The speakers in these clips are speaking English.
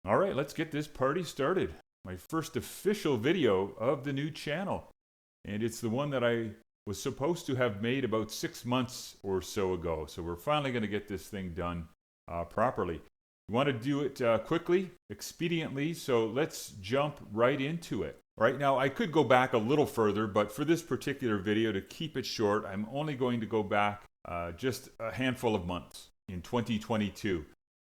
All right, let's get this party started. My first official video of the new channel. And it's the one that I was supposed to have made about 6 months or so ago. So we're finally going to get this thing done properly. We want to do it quickly, expediently, so let's jump right into it. Right now, I could go back a little further, but for this particular video, to keep it short, I'm only going to go back just a handful of months in 2022.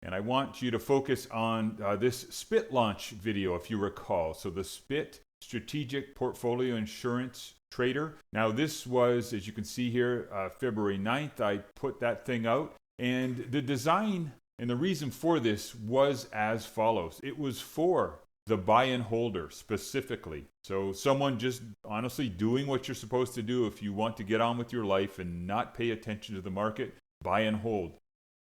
And I want you to focus on this SPIT launch video, if you recall. So the SPIT Strategic Portfolio Insurance Trader. Now this was, as you can see here, February 9th, I put that thing out. And the design and the reason for this was as follows. It was for the buy and holder specifically. So someone just honestly doing what you're supposed to do if you want to get on with your life and not pay attention to the market, buy and hold.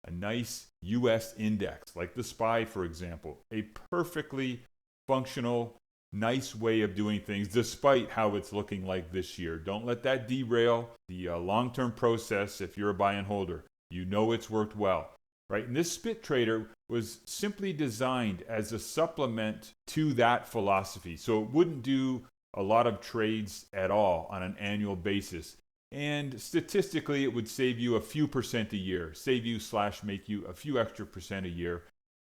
A nice US index, like the SPY, for example. A perfectly functional, nice way of doing things, despite how it's looking like this year. Don't let that derail the long-term process if you're a buy and holder. You know it's worked well, right? And this SPIT trader was simply designed as a supplement to that philosophy. So it wouldn't do a lot of trades at all on an annual basis. And statistically, it would save you a few percent a year, save you / make you a few extra percent a year.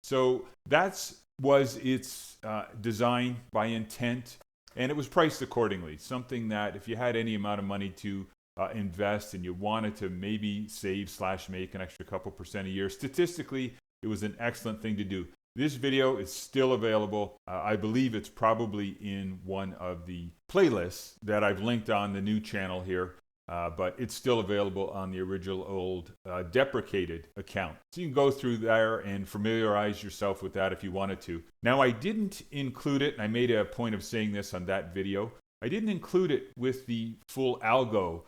So that was its design by intent, and it was priced accordingly. Something that if you had any amount of money to invest and you wanted to maybe save / make an extra couple percent a year, statistically, it was an excellent thing to do. This video is still available. I believe it's probably in one of the playlists that I've linked on the new channel here. But it's still available on the original old deprecated account. So you can go through there and familiarize yourself with that if you wanted to. Now I didn't include it, and I made a point of saying this on that video, I didn't include it with the full Algo,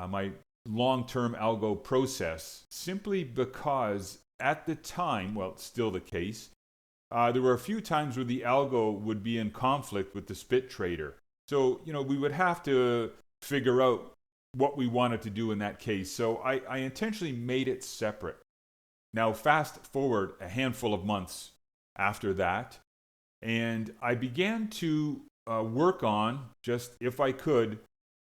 my long-term Algo process, simply because at the time, well, it's still the case, there were a few times where the Algo would be in conflict with the SPIT trader. So, we would have to figure out what we wanted to do in that case. So I intentionally made it separate. Now fast forward a handful of months after that, and I began to work on, just if I could,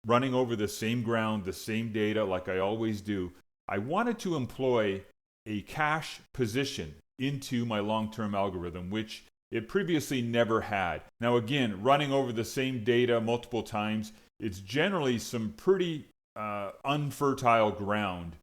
running over the same ground, the same data like I always do. I wanted to employ a cash position into my long-term algorithm, which it previously never had. Now again, running over the same data multiple times, it's generally some pretty unfertile ground,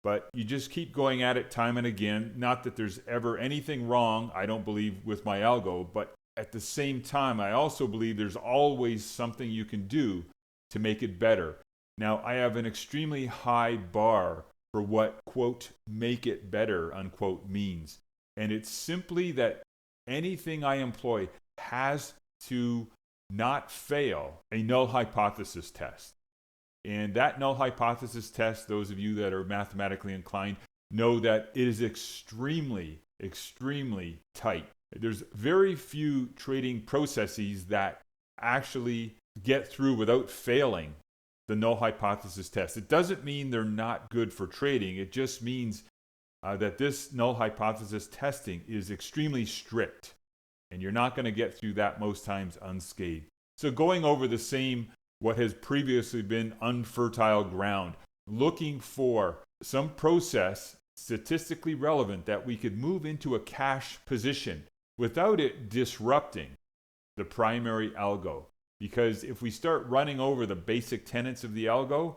but you just keep going at it time and again. Not that there's ever anything wrong, I don't believe, with my algo, but at the same time, I also believe there's always something you can do to make it better. Now, I have an extremely high bar for what, quote, make it better, unquote, means. And it's simply that anything I employ has to not fail a null hypothesis test. And that null hypothesis test, those of you that are mathematically inclined know that it is extremely, extremely tight. There's very few trading processes that actually get through without failing the null hypothesis test. It doesn't mean they're not good for trading. It just means that this null hypothesis testing is extremely strict, and you're not going to get through that most times unscathed. So going over the same what has previously been unfertile ground, looking for some process statistically relevant that we could move into a cash position without it disrupting the primary algo. Because if we start running over the basic tenets of the algo,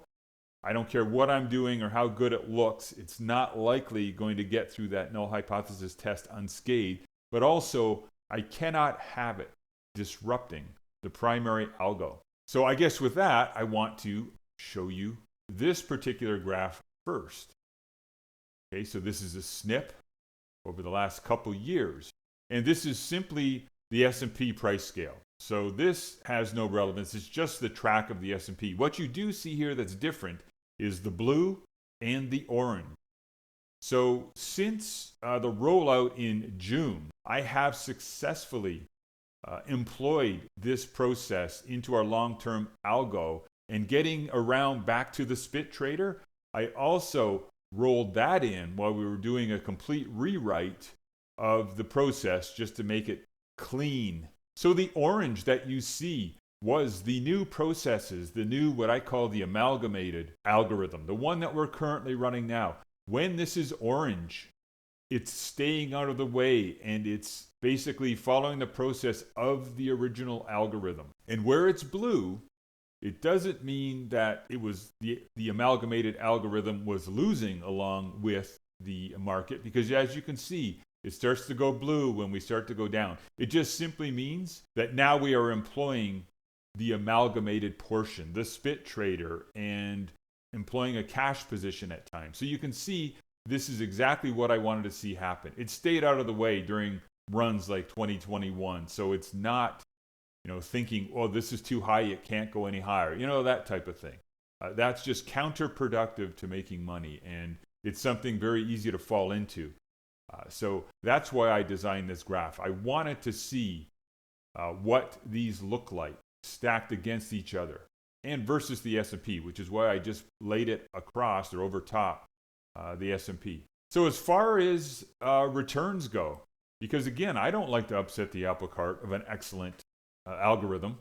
I don't care what I'm doing or how good it looks, it's not likely going to get through that null hypothesis test unscathed. But also, I cannot have it disrupting the primary algo. So I guess with that, I want to show you this particular graph first. Okay, so this is a snip over the last couple years. And this is simply the S&P price scale. So this has no relevance. It's just the track of the S&P. What you do see here that's different is the blue and the orange. So since the rollout in June, I have successfully employed this process into our long-term algo, and getting around back to the SPIT trader, I also rolled that in while we were doing a complete rewrite of the process just to make it clean. So the orange that you see was the new processes, the new what I call the amalgamated algorithm, the one that we're currently running now. When this is orange, it's staying out of the way and it's basically following the process of the original algorithm. And where it's blue, it doesn't mean that it was the amalgamated algorithm was losing along with the market, because as you can see, it starts to go blue when we start to go down. It just simply means that now we are employing the amalgamated portion, the spit trader, and employing a cash position at times. So you can see this is exactly what I wanted to see happen. It stayed out of the way during runs like 2021. So it's not, thinking, oh, this is too high, it can't go any higher. That type of thing. That's just counterproductive to making money. And it's something very easy to fall into. So that's why I designed this graph. I wanted to see what these look like stacked against each other and versus the S&P, which is why I just laid it across or over top the S&P. So as far as returns go, because again, I don't like to upset the apple cart of an excellent algorithm.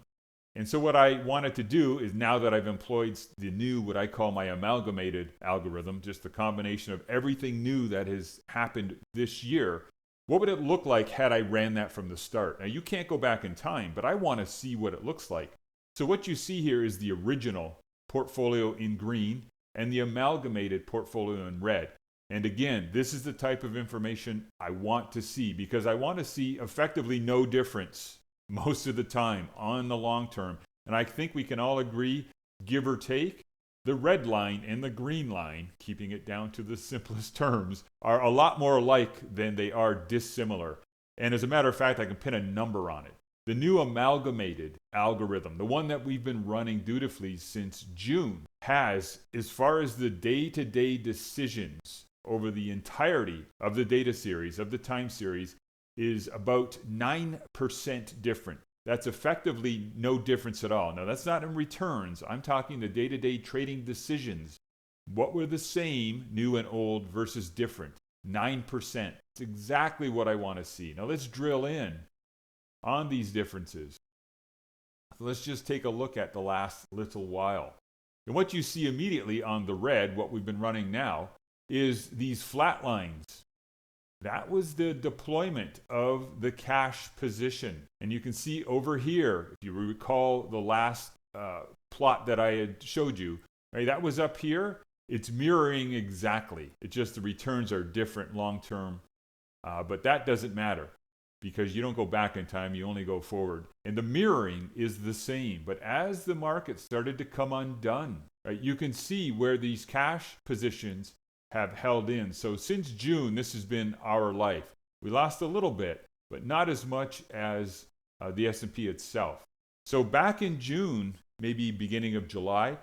And so what I wanted to do is, now that I've employed the new, what I call my amalgamated algorithm, just the combination of everything new that has happened this year, what would it look like had I ran that from the start? Now, you can't go back in time, but I want to see what it looks like. So what you see here is the original portfolio in green and the amalgamated portfolio in red. And again, this is the type of information I want to see, because I want to see effectively no difference most of the time on the long term. And I think we can all agree, give or take, the red line and the green line, keeping it down to the simplest terms, are a lot more alike than they are dissimilar. And as a matter of fact, I can pin a number on it. The new amalgamated algorithm, the one that we've been running dutifully since June, has, as far as the day-to-day decisions over the entirety of the data series, of the time series, is about 9% different. That's effectively no difference at all. Now, that's not in returns. I'm talking the day-to-day trading decisions. What were the same, new and old, versus different? 9%. It's exactly what I want to see. Now, let's drill in on these differences. Let's just take a look at the last little while. And what you see immediately on the red, what we've been running now, is these flat lines. That was the deployment of the cash position. And you can see over here, if you recall the last plot that I had showed you, right, that was up here. It's mirroring exactly. It's just the returns are different long term. But that doesn't matter, because you don't go back in time, you only go forward. And the mirroring is the same. But as the market started to come undone, right, you can see where these cash positions have held in. So since June, this has been our life. We lost a little bit, but not as much as the S&P itself. So back in June, maybe beginning of July,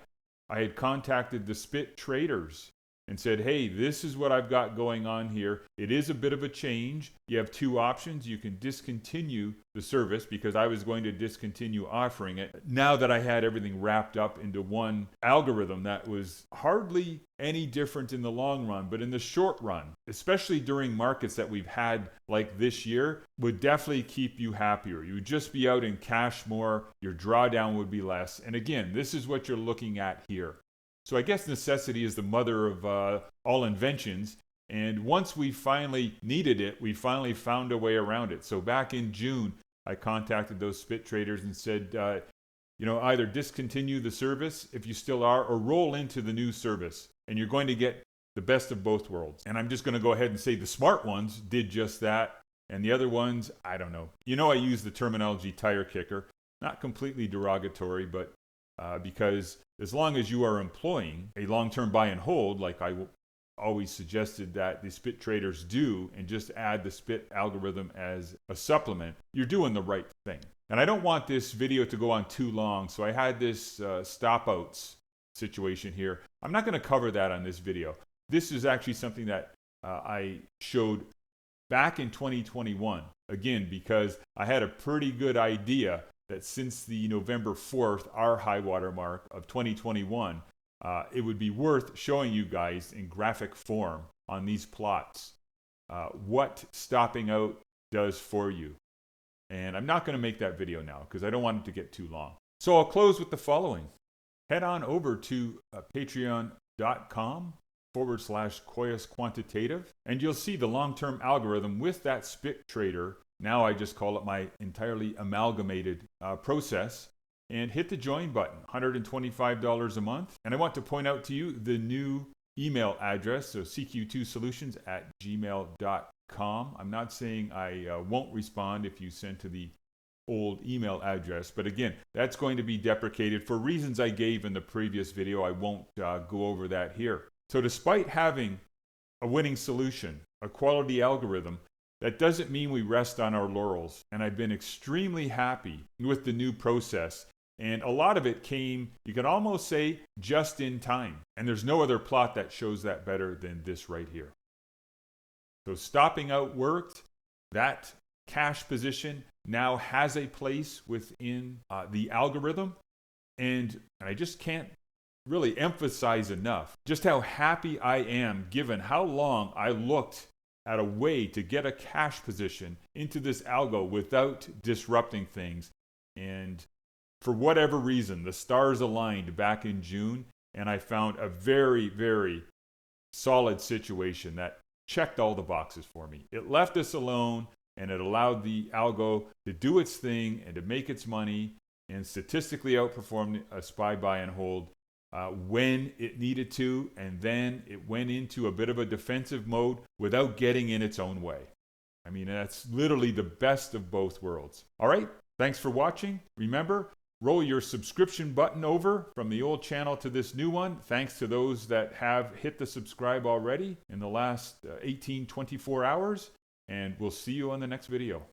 I had contacted the spit traders and said, hey, this is what I've got going on here. It is a bit of a change. You have two options. You can discontinue the service, because I was going to discontinue offering it now that I had everything wrapped up into one algorithm that was hardly any different in the long run, but in the short run, especially during markets that we've had like this year, would definitely keep you happier. You would just be out in cash more. Your drawdown would be less. And again, this is what you're looking at here. So I guess necessity is the mother of all inventions. And once we finally needed it, we finally found a way around it. So back in June, I contacted those spit traders and said, either discontinue the service if you still are, or roll into the new service. And you're going to get the best of both worlds. And I'm just going to go ahead and say the smart ones did just that. And the other ones, I don't know. I use the terminology tire kicker. Not completely derogatory, but because as long as you are employing a long-term buy and hold, like I always suggested that the spit traders do, and just add the spit algorithm as a supplement, you're doing the right thing. And I don't want this video to go on too long, so I had this stop outs situation here. I'm not going to cover that on this video. This is actually something that I showed back in 2021, again, because I had a pretty good idea that since the November 4th, our high water mark of 2021, it would be worth showing you guys in graphic form on these plots. what stopping out does for you. And I'm not going to make that video now because I don't want it to get too long. So I'll close with the following. Head on over to patreon.com/Koyas Quantitative, and you'll see the long-term algorithm with that spit trader. Now I just call it my entirely amalgamated process. And hit the join button, $125 a month. And I want to point out to you the new email address, so CQ2solutions@gmail.com. I'm not saying I won't respond if you send to the old email address, but again, that's going to be deprecated for reasons I gave in the previous video. I won't go over that here. So despite having a winning solution, a quality algorithm, that doesn't mean we rest on our laurels. And I've been extremely happy with the new process. And a lot of it came, you could almost say, just in time. And there's no other plot that shows that better than this right here. So stopping out worked. That cash position now has a place within the algorithm. And I just can't really emphasize enough just how happy I am given how long I looked at a way to get a cash position into this algo without disrupting things. And for whatever reason, the stars aligned back in June, and I found a very, very solid situation that checked all the boxes for me. It left us alone, and it allowed the algo to do its thing and to make its money and statistically outperform a SPY, buy, and hold when it needed to, and then it went into a bit of a defensive mode without getting in its own way. I mean, that's literally the best of both worlds. All right, thanks for watching. Remember, roll your subscription button over from the old channel to this new one. Thanks to those that have hit the subscribe already in the last 18, 24 hours. And we'll see you on the next video.